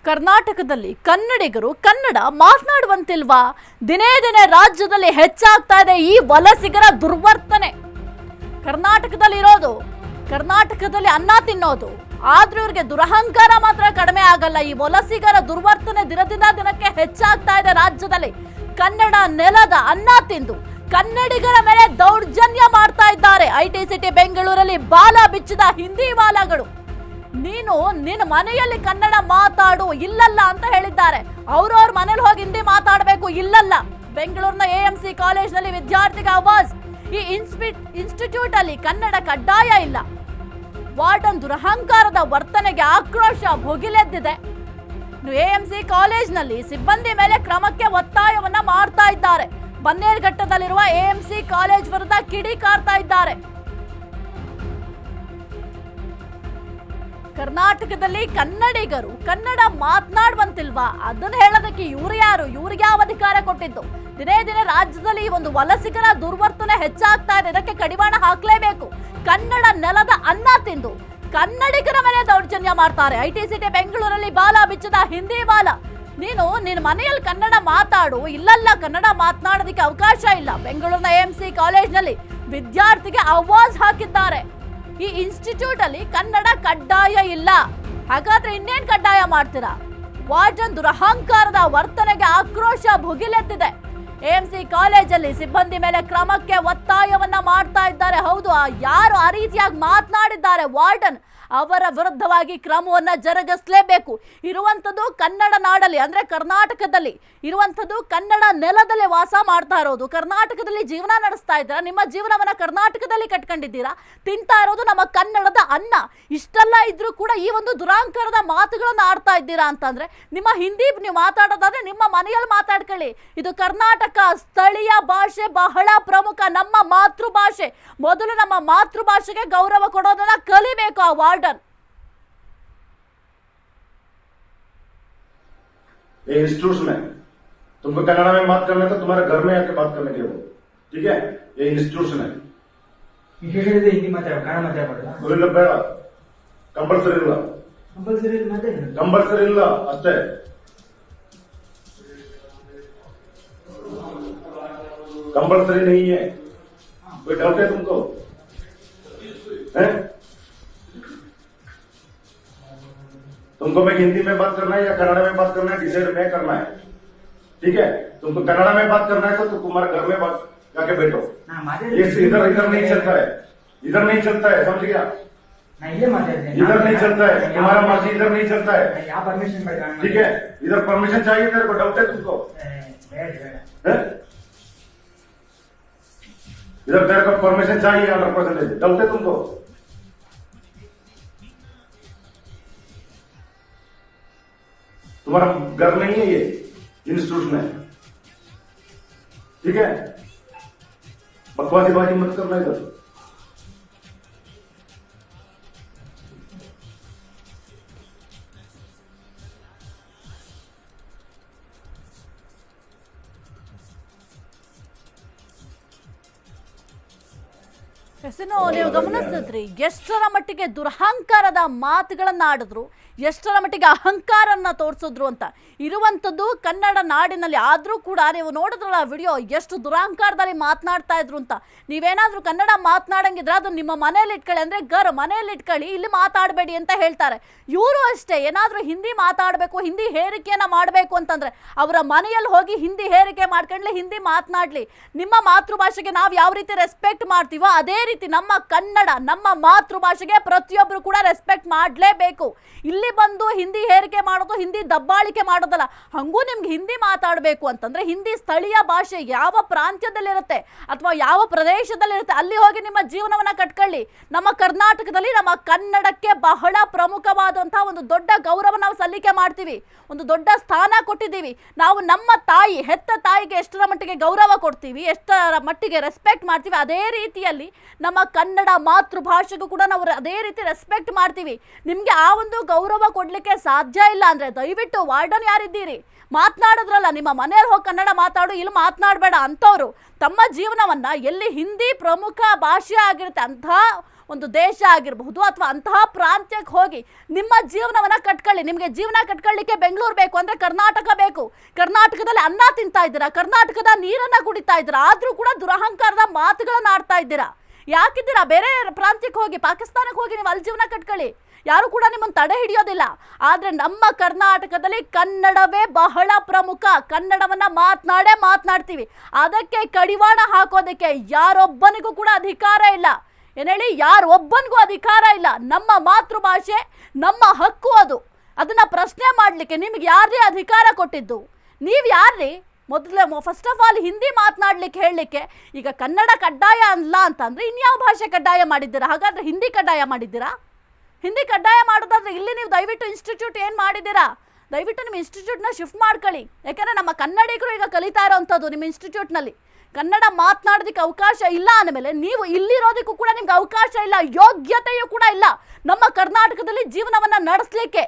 ಕರ್ನಾಟಕದಲ್ಲಿ ಕನ್ನಡಿಗರು ಕನ್ನಡ ಮಾತನಾಡುವಂತಿಲ್ವಾ? ದಿನೇ ದಿನೇ ರಾಜ್ಯದಲ್ಲಿ ಹೆಚ್ಚಾಗ್ತಾ ಇದೆ ಈ ವಲಸಿಗರ ದುರ್ವರ್ತನೆ. ಕರ್ನಾಟಕದಲ್ಲಿ ಅನ್ನ ತಿನ್ನೋದು, ಆದ್ರೂ ಇವ್ರಿಗೆ ದುರಹಂಕಾರ ಮಾತ್ರ ಕಡಿಮೆ ಆಗಲ್ಲ. ಈ ವಲಸಿಗರ ದುರ್ವರ್ತನೆ ದಿನದಿಂದ ದಿನಕ್ಕೆ ಹೆಚ್ಚಾಗ್ತಾ ಇದೆ ರಾಜ್ಯದಲ್ಲಿ. ಕನ್ನಡ ನೆಲದ ಅನ್ನ ತಿಂದು ಕನ್ನಡಿಗರ ಮೇಲೆ ದೌರ್ಜನ್ಯ ಮಾಡ್ತಾ ಇದ್ದಾರೆ. ಐಟಿ ಸಿಟಿ ಬೆಂಗಳೂರಲ್ಲಿ ಬಾಲ ಬಿಚ್ಚಿದ ಹಿಂದಿ ವಾಲಾಗಳು. ನೀನು ನಿನ್ನ ಮನೆಯಲ್ಲಿ ಕನ್ನಡ ಮಾತಾಡು, ಇಲ್ಲಲ್ಲ ಅಂತ ಹೇಳಿದ್ದಾರೆ. ಅವ್ರವ್ರ ಮನೇಲಿ ಹೋಗಿ ಹಿಂದಿ ಮಾತಾಡಬೇಕು, ಇಲ್ಲಲ್ಲ. ಬೆಂಗಳೂರಿನ AMC ಕಾಲೇಜ್ನಲ್ಲಿ ವಿದ್ಯಾರ್ಥಿಗೆ ಆವಾಜ್. ಈ ಇನ್ಸ್ಟಿಟ್ಯೂಟ್ ಅಲ್ಲಿ ಕನ್ನಡ ಕಡ್ಡಾಯ ಇಲ್ಲ. ವಾರ್ಡನ್ ದುರಹಂಕಾರದ ವರ್ತನೆಗೆ ಆಕ್ರೋಶ ಭುಗಿಲೆದ್ದಿದೆ. AMC ಕಾಲೇಜ್ನಲ್ಲಿ ಸಿಬ್ಬಂದಿ ಮೇಲೆ ಕ್ರಮಕ್ಕೆ ಒತ್ತಾಯವನ್ನ ಮಾಡ್ತಾ ಇದ್ದಾರೆ. ಬನ್ನೇರುಘಟ್ಟದಲ್ಲಿರುವ AMC ಕಾಲೇಜ್ ವಿರುದ್ಧ ಕಿಡಿಕಾರ್ತಾ ಇದ್ದಾರೆ. ಕರ್ನಾಟಕದಲ್ಲಿ ಕನ್ನಡಿಗರು ಕನ್ನಡ ಮಾತನಾಡುವಂತಿಲ್ವಾ? ಅದನ್ನ ಹೇಳೋದಕ್ಕೆ ಇವ್ರು ಯಾರು? ಇವ್ರಿಗೆ ಯಾವ ಅಧಿಕಾರ ಕೊಟ್ಟಿದ್ದು? ದಿನೇ ದಿನೇ ರಾಜ್ಯದಲ್ಲಿ ಒಂದು ವಲಸಿಗರ ದುರ್ವರ್ತನೆ ಹೆಚ್ಚಾಗ್ತಾ ಇದೆ. ಇದಕ್ಕೆ ಕಡಿವಾಣ ಹಾಕ್ಲೇಬೇಕು. ಕನ್ನಡ ನೆಲದ ಅನ್ನ ತಿಂದು ಕನ್ನಡಿಗರ ಮೇಲೆ ದೌರ್ಜನ್ಯ ಮಾಡ್ತಾರೆ. ಐಟಿ ಸಿಟಿ ಬೆಂಗಳೂರಲ್ಲಿ ಬಾಲ ಬಿಚ್ಚದ ಹಿಂದಿ ಬಾಲ. ನೀನು ನಿನ್ನ ಮನೆಯಲ್ಲಿ ಕನ್ನಡ ಮಾತಾಡು, ಇಲ್ಲಲ್ಲ ಕನ್ನಡ ಮಾತನಾಡೋದಕ್ಕೆ ಅವಕಾಶ ಇಲ್ಲ. ಬೆಂಗಳೂರಿನ AMC ಕಾಲೇಜ್ನಲ್ಲಿ ವಿದ್ಯಾರ್ಥಿಗೆ ಆವಾಜ್ ಹಾಕಿದ್ದಾರೆ. ಈ ಇನ್ಸ್ಟಿಟ್ಯೂಟ್ ಅಲ್ಲಿ ಕನ್ನಡ ಕಡ್ಡಾಯ ಇಲ್ಲ, ಹಾಗಾದ್ರೆ ಇನ್ನೇನ್ ಕಡ್ಡಾಯ ಮಾಡ್ತೀರಾ? ವಾರ್ಡನ್ ದುರಹಂಕಾರದ ವರ್ತನೆಗೆ ಆಕ್ರೋಶ ಭುಗಿಲೆದ್ದಿದೆ. AMC ಕಾಲೇಜಲ್ಲಿ ಸಿಬ್ಬಂದಿ ಮೇಲೆ ಕ್ರಮಕ್ಕೆ ಒತ್ತಾಯವನ್ನ ಮಾಡ್ತಾ ಇದ್ದಾರೆ. ಹೌದು, ಯಾರು ಆ ರೀತಿಯಾಗಿ ಮಾತನಾಡಿದ್ದಾರೆ ವಾರ್ಡನ್, ಅವರ ವಿರುದ್ಧವಾಗಿ ಕ್ರಮವನ್ನ ಜರುಗಿಸಲೇಬೇಕು. ಇರುವಂಥದ್ದು ಕನ್ನಡ ನಾಡಲ್ಲಿ, ಅಂದ್ರೆ ಕರ್ನಾಟಕದಲ್ಲಿ ಇರುವಂಥದ್ದು, ಕನ್ನಡ ನೆಲದಲ್ಲಿ ವಾಸ ಮಾಡ್ತಾ ಇರೋದು, ಕರ್ನಾಟಕದಲ್ಲಿ ಜೀವನ ನಡೆಸ್ತಾ ಇದ್ದೀರಾ. ನಿಮ್ಮ ಜೀವನವನ್ನ ಕರ್ನಾಟಕದಲ್ಲಿ ಕಟ್ಕೊಂಡಿದ್ದೀರಾ. ತಿಂತಾ ಇರೋದು ನಮ್ಮ ಕನ್ನಡದ ಅನ್ನ. ಇಷ್ಟೆಲ್ಲ ಇದ್ರೂ ಕೂಡ ಈ ಒಂದು ದುರಾಂಕಾರದ ಮಾತುಗಳನ್ನ ಆಡ್ತಾ ಇದ್ದೀರಾ ಅಂತಂದ್ರೆ, ನಿಮ್ಮ ಹಿಂದಿ ನೀವು ಮಾತಾಡೋದಾದ್ರೆ ನಿಮ್ಮ ಮನೆಯಲ್ಲಿ ಮಾತಾಡ್ಕೊಳ್ಳಿ. ಇದು ಕರ್ನಾಟಕ, ಸ್ಥಳೀಯ ಭಾಷೆ ಬಹಳ ಪ್ರಮುಖ, ನಮ್ಮ ಮಾತೃಭಾಷೆ. ಮೊದಲು ನಮ್ಮ ಮಾತೃಭಾಷೆಗೆ ಗೌರವ ಕೊಡೋದನ್ನ ಕಲಿಬೇಕು ಆ ವಾರ್ಡನ್. ये इंस्टीट्यूशन है, तुमको कन्नड़ा में बात करना है तो तुम्हारे घर में आके बात करने के वो, ठीक है? ये इंस्टीट्यूशन है. ಹಿಂದಿ ಮಾತಾಡ ಇಲ್ಲ ಬೇಡ, ಕಂಪಲ್ಸರಿ ಇಲ್ಲ, ಕಂಪಲ್ಸರಿ ಇಲ್ಲ ಅಷ್ಟೇ. कंपल्सरी नहीं है. कोई डाउट है तुमको? है? तुमको मैं हिंदी में बात करना है या कन्नड़ा में बात करना है, डिसाइड में करना है, ठीक है? तुमको कन्नड़ा में बात करना है तो तुम्हारे घर में बात जाके बैठो. ये इधर इधर नहीं चलता है, इधर नहीं चलता है, समझ गया? इधर नहीं चलता है, तुम्हारा मर्जी इधर नहीं चलता है, ठीक है? इधर परमिशन चाहिए तेरे को, डाउट है तुमको? इधर तेरे को परमिशन चाहिए 100%, डाउट है तुमको? तुम्हारा घर नहीं है, ये इंस्टीट्यूशन है, ठीक है? बकवासी बाजी मत करना इधर. ಎಸೇನೋ ನೀವು ಗಮನಿಸಿದ್ರಿ, ಎಷ್ಟರ ಮಟ್ಟಿಗೆ ದುರಹಂಕಾರದ ಮಾತುಗಳನ್ನ ಆಡಿದ್ರು, ಎಷ್ಟರ ಮಟ್ಟಿಗೆ ಅಹಂಕಾರನ್ನ ತೋರಿಸಿದ್ರು ಅಂತ. ಇರುವಂಥದ್ದು ಕನ್ನಡ ನಾಡಿನಲ್ಲಿ, ಆದರೂ ಕೂಡ ನೀವು ನೋಡಿದ್ರಲ್ಲ ವಿಡಿಯೋ, ಎಷ್ಟು ದುರಹಂಕಾರದಲ್ಲಿ ಮಾತನಾಡ್ತಾ ಇದ್ರು ಅಂತ. ನೀವೇನಾದ್ರೂ ಕನ್ನಡ ಮಾತನಾಡಂಗಿದ್ರೆ ಅದು ನಿಮ್ಮ ಮನೆಯಲ್ಲಿ ಇಟ್ಕೊಳ್ಳಿ, ಅಂದ್ರೆ ಮನೆಯಲ್ಲಿ ಇಟ್ಕೊಳ್ಳಿ, ಇಲ್ಲಿ ಮಾತಾಡಬೇಡಿ ಅಂತ ಹೇಳ್ತಾರೆ. ಇವರು ಅಷ್ಟೇ, ಏನಾದ್ರೂ ಹಿಂದಿ ಮಾತಾಡಬೇಕು, ಹಿಂದಿ ಹೇರಿಕೆಯನ್ನ ಮಾಡಬೇಕು ಅಂತಂದ್ರೆ ಅವರ ಮನೆಯಲ್ಲಿ ಹೋಗಿ ಹಿಂದಿ ಹೇರಿಕೆ ಮಾಡ್ಕೊಂಡ್ಲಿ, ಹಿಂದಿ ಮಾತನಾಡ್ಲಿ. ನಿಮ್ಮ ಮಾತೃಭಾಷೆಗೆ ನಾವು ಯಾವ ರೀತಿ ರೆಸ್ಪೆಕ್ಟ್ ಮಾಡ್ತೀವೋ ಅದೇ ರೀತಿ ನಮ್ಮ ಕನ್ನಡ, ನಮ್ಮ ಮಾತೃಭಾಷೆಗೆ ಪ್ರತಿಯೊಬ್ಬರು ಕೂಡ ರೆಸ್ಪೆಕ್ಟ್ ಮಾಡಲೇಬೇಕು. ಇಲ್ಲಿ ಬಂದು ಹಿಂದಿ ಹೇರಿಕೆ ಮಾಡೋದು, ಹಿಂದಿ ದಬ್ಬಾಳಿಕೆ ಮಾಡೋದಲ್ಲ. ಹಂಗೂ ನಿಮ್ಗೆ ಹಿಂದಿ ಮಾತಾಡಬೇಕು ಅಂತಂದ್ರೆ ಹಿಂದಿ ಸ್ಥಳೀಯ ಭಾಷೆ ಯಾವ ಪ್ರಾಂತ್ಯದಲ್ಲಿರುತ್ತೆ ಅಥವಾ ಯಾವ ಪ್ರದೇಶದಲ್ಲಿರುತ್ತೆ ಅಲ್ಲಿ ಹೋಗಿ ನಿಮ್ಮ ಜೀವನವನ್ನ ಕಟ್ಕೊಳ್ಳಿ. ನಮ್ಮ ಕರ್ನಾಟಕದಲ್ಲಿ ನಮ್ಮ ಕನ್ನಡಕ್ಕೆ ಬಹಳ ಪ್ರಮುಖವಾದಂತಹ ಒಂದು ದೊಡ್ಡ ಗೌರವ ನಾವು ಸಲ್ಲಿಕೆ ಮಾಡ್ತೀವಿ, ಒಂದು ದೊಡ್ಡ ಸ್ಥಾನ ಕೊಟ್ಟಿದ್ದೀವಿ. ನಾವು ನಮ್ಮ ತಾಯಿ, ಹೆತ್ತ ತಾಯಿಗೆ ಎಷ್ಟರ ಮಟ್ಟಿಗೆ ಗೌರವ ಕೊಡ್ತೀವಿ, ಎಷ್ಟರ ಮಟ್ಟಿಗೆ ರೆಸ್ಪೆಕ್ಟ್ ಮಾಡ್ತೀವಿ, ಅದೇ ರೀತಿಯಲ್ಲಿ ನಮ್ಮ ಕನ್ನಡ ಮಾತೃಭಾಷೆಗೂ ಕೂಡ ನಾವು ಅದೇ ರೀತಿ ರೆಸ್ಪೆಕ್ಟ್ ಮಾಡ್ತೀವಿ. ನಿಮ್ಗೆ ಆ ಒಂದು ಗೌರವ ಕೊಡ್ಲಿಕ್ಕೆ ಸಾಧ್ಯ ಇಲ್ಲ ಅಂದ್ರೆ ದಯವಿಟ್ಟು ವಾರ್ಡನ್ ಯಾರಿದ್ದೀರಿ, ಮಾತನಾಡಿದ್ರಲ್ಲ ನಿಮ್ಮ ಮನೆಯಲ್ಲಿ ಹೋಗಿ ಕನ್ನಡ ಮಾತಾಡು, ಇಲ್ಲಿ ಮಾತನಾಡಬೇಡ ಅಂತವ್ರು ತಮ್ಮ ಜೀವನವನ್ನ, ಎಲ್ಲಿ ಹಿಂದಿ ಪ್ರಮುಖ ಭಾಷೆ ಆಗಿರುತ್ತೆ ಅಂಥ ಒಂದು ದೇಶ ಆಗಿರಬಹುದು ಅಥವಾ ಅಂತಹ ಪ್ರಾಂತ್ಯಕ್ಕೆ ಹೋಗಿ ನಿಮ್ಮ ಜೀವನವನ್ನ ಕಟ್ಕೊಳ್ಳಿ. ನಿಮಗೆ ಜೀವನ ಕಟ್ಕೊಳ್ಳಿಕ್ಕೆ ಬೆಂಗಳೂರು ಬೇಕು ಅಂದ್ರೆ ಕರ್ನಾಟಕ ಬೇಕು. ಕರ್ನಾಟಕದಲ್ಲಿ ಅನ್ನ ತಿಂತಾ ಇದ್ದೀರಾ, ಕರ್ನಾಟಕದ ನೀರನ್ನ ಕುಡಿತಾ ಇದ್ದೀರಾ, ಆದ್ರೂ ಕೂಡ ದುರಹಂಕಾರದ ಮಾತುಗಳನ್ನ ಆಡ್ತಾ ಇದ್ದೀರಾ. ಯಾಕಿದ್ದೀರಾ? ಬೇರೆ ಪ್ರಾಂತ್ಯಕ್ಕೆ ಹೋಗಿ, ಪಾಕಿಸ್ತಾನಕ್ಕೆ ಹೋಗಿ ನೀವು ಅಲ್ಲಿ ಜೀವನ ಕಟ್ಕೊಳ್ಳಿ, ಯಾರು ಕೂಡ ನಿಮ್ಮನ್ನು ತಡೆ ಹಿಡಿಯೋದಿಲ್ಲ. ಆದ್ರೆ ನಮ್ಮ ಕರ್ನಾಟಕದಲ್ಲಿ ಕನ್ನಡವೇ ಬಹಳ ಪ್ರಮುಖ. ಕನ್ನಡವನ್ನ ಮಾತನಾಡ್ತೀವಿ. ಅದಕ್ಕೆ ಕಡಿವಾಣ ಹಾಕೋದಕ್ಕೆ ಯಾರೊಬ್ಬನಿಗೂ ಕೂಡ ಅಧಿಕಾರ ಇಲ್ಲ. ಏನ್ ಹೇಳಿ? ಯಾರೊಬ್ಬನಿಗೂ ಅಧಿಕಾರ ಇಲ್ಲ. ನಮ್ಮ ಮಾತೃಭಾಷೆ ನಮ್ಮ ಹಕ್ಕು, ಅದನ್ನ ಪ್ರಶ್ನೆ ಮಾಡ್ಲಿಕ್ಕೆ ನಿಮ್ಗೆ ಯಾರೇ ಅಧಿಕಾರ ಕೊಟ್ಟಿದ್ದು? ನೀವು ಯಾರ್ರಿ? ಫಸ್ಟ್ ಆಫ್ ಆಲ್ ಹಿಂದಿ ಮಾತನಾಡ್ಲಿಕ್ಕೆ ಹೇಳಲಿಕ್ಕೆ ಈಗ ಕನ್ನಡ ಕಡ್ಡಾಯ ಅಲ್ಲ ಅಂತಂದ್ರೆ ಇನ್ಯಾವ ಭಾಷೆ ಕಡ್ಡಾಯ ಮಾಡಿದ್ದೀರಾ? ಹಾಗಾದ್ರೆ ಹಿಂದಿ ಕಡ್ಡಾಯ ಮಾಡಿದ್ದೀರಾ? ಹಿಂದಿ ಕಡ್ಡಾಯ ಮಾಡೋದಾದ್ರೆ ಇಲ್ಲಿ ನೀವು ದಯವಿಟ್ಟು ಇನ್ಸ್ಟಿಟ್ಯೂಟ್ ಏನು ಮಾಡಿದ್ದೀರಾ? ದಯವಿಟ್ಟು ನಿಮ್ಮ ಇನ್ಸ್ಟಿಟ್ಯೂಟ್ನ ಶಿಫ್ಟ್ ಮಾಡ್ಕೊಳ್ಳಿ. ಯಾಕಂದರೆ ನಮ್ಮ ಕನ್ನಡಿಗರು ಈಗ ಕಲಿತಾ ಇರೋವಂಥದ್ದು ನಿಮ್ಮ ಇನ್ಸ್ಟಿಟ್ಯೂಟ್ನಲ್ಲಿ ಕನ್ನಡ ಮಾತನಾಡೋದಕ್ಕೆ ಅವಕಾಶ ಇಲ್ಲ ಅಂದಮೇಲೆ ನೀವು ಇಲ್ಲಿರೋದಕ್ಕೂ ಕೂಡ ನಿಮ್ಗೆ ಅವಕಾಶ ಇಲ್ಲ, ಯೋಗ್ಯತೆಯೂ ಕೂಡ ಇಲ್ಲ ನಮ್ಮ ಕರ್ನಾಟಕದಲ್ಲಿ ಜೀವನವನ್ನು ನಡೆಸಲಿಕ್ಕೆ.